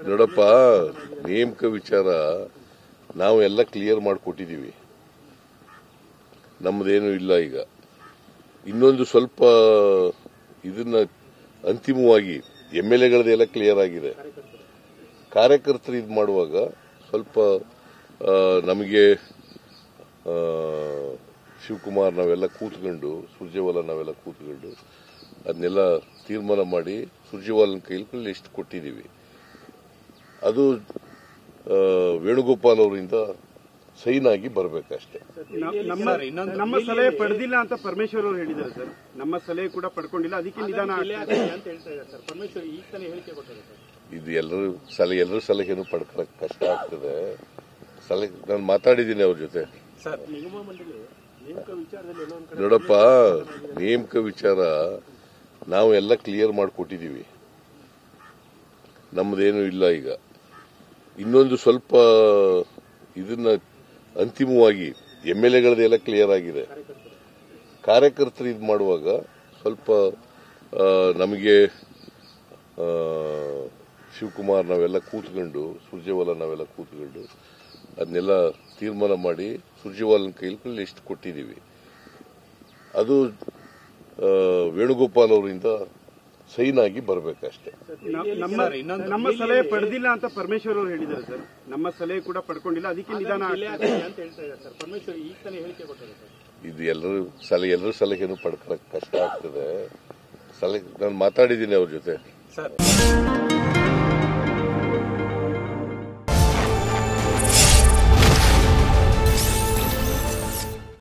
ನೋಡಪ್ಪ, ನೇಮಕ ವಿಚಾರ ನಾವೆಲ್ಲ ಕ್ಲಿಯರ್ ಮಾಡಿಕೊಟ್ಟಿದ್ದೀವಿ. ನಮ್ಮದೇನು ಇಲ್ಲ. ಈಗ ಇನ್ನೊಂದು ಸ್ವಲ್ಪ ಇದನ್ನ ಅಂತಿಮವಾಗಿ MLAಗಳದೆಲ್ಲ ಕ್ಲಿಯರ್ ಆಗಿದೆ. ಕಾರ್ಯಕರ್ತರು ಇದು ಮಾಡುವಾಗ ಸ್ವಲ್ಪ ನಮಗೆ ಶಿವಕುಮಾರ್ ನಾವೆಲ್ಲ ಕೂತ್ಕೊಂಡು, ಸುರ್ಜೇವಾಲಾ ನಾವೆಲ್ಲ ಕೂತ್ಕೊಂಡು ಅದನ್ನೆಲ್ಲ ತೀರ್ಮಾನ ಮಾಡಿ ಸುರ್ಜೇವಾಲನ್ ಕೈಲಿ ಲಿಸ್ಟ್ ಕೊಟ್ಟಿದ್ದೀವಿ. ಅದು ವೇಣುಗೋಪಾಲ್ ಅವರಿಂದ ಸೈನ್ ಆಗಿ ಬರಬೇಕಷ್ಟೇ. ನಮ್ಮ ಸಲಹೆ ಪಡೆದಿಲ್ಲ ಅಂತ ಪರಮೇಶ್ವರ್ ಅವರು ಹೇಳಿದ್ದಾರೆ ಸರ್. ನಮ್ಮ ಸಲಹೆ ಕೂಡ ಪಡ್ಕೊಂಡಿಲ್ಲ, ಅದಕ್ಕೆ ನಿಧಾನ ಅಂತ ಹೇಳ್ತಾ ಇದ್ದಾರೆ ಸರ್. ಪರಮೇಶ್ವರ್ ಈಗ ತಾನೇ ಹೇಳಿಕೆ ಕೊಟ್ಟಿದ್ದಾರೆ ಸರ್. ಇದು ಎಲ್ಲರೂ ಸಲಹೆನೂ ಪಡ್ಕೊಳಕ್ ಕಷ್ಟ ಆಗ್ತದೆ. ಸಲಹೆ ನಾನು ಮಾತಾಡಿದ್ದೀನಿ ಅವ್ರ ಜೊತೆ. ನೋಡಪ್ಪ, ನೇಮಕ ವಿಚಾರ ನಾವೆಲ್ಲ ಕ್ಲಿಯರ್ ಮಾಡಿಕೊಟ್ಟಿದ್ದೀವಿ. ನಮ್ಮದೇನು ಇಲ್ಲ. ಈಗ ಇನ್ನೊಂದು ಸ್ವಲ್ಪ ಇದನ್ನ ಅಂತಿಮವಾಗಿ MLAಗಳದೆಲ್ಲ ಕ್ಲಿಯರ್ ಆಗಿದೆ. ಕಾರ್ಯಕರ್ತರು ಇದು ಮಾಡುವಾಗ ಸ್ವಲ್ಪ ನಮಗೆ ಶಿವಕುಮಾರ್ ನಾವೆಲ್ಲ ಕೂತ್ಕೊಂಡು, ಸುರ್ಜೇವಾಲಾ ನಾವೆಲ್ಲ ಕೂತ್ಕೊಂಡು ಅದನ್ನೆಲ್ಲ ತೀರ್ಮಾನ ಮಾಡಿ ಸುರ್ಜೇವಾಲನ್ ಕೈಲಿ ಲಿಸ್ಟ್ ಕೊಟ್ಟಿದ್ದೀವಿ. ಅದು ವೇಣುಗೋಪಾಲ್ ಅವರಿಂದ ಸೈನ್ ಆಗಿ ಬರಬೇಕಷ್ಟೇ. ನಮ್ಮ ಸಲಹೆ ಪಡೆದಿಲ್ಲ ಅಂತ ಪರಮೇಶ್ವರ್ ಅವರು ಹೇಳಿದ್ದಾರೆ ಸರ್. ನಮ್ಮ ಸಲಹೆ ಕೂಡ ಪಡ್ಕೊಂಡಿಲ್ಲ, ಅದಕ್ಕೆ ನಿಧಾನ ಅಂತ ಹೇಳ್ತಾ ಇದ್ದಾರೆ ಸರ್. ಪರಮೇಶ್ವರ್ ಈಗ ತಾನೇ ಹೇಳಿಕೆ ಕೊಟ್ಟಿದ್ದಾರೆ ಸರ್. ಇದು ಎಲ್ಲರೂ ಸಲಹೆನೂ ಪಡ್ಕೊಳಕ್ ಕಷ್ಟ ಆಗ್ತದೆ. ನಾನು ಮಾತಾಡಿದ್ದೀನಿ ಅವ್ರ ಜೊತೆ.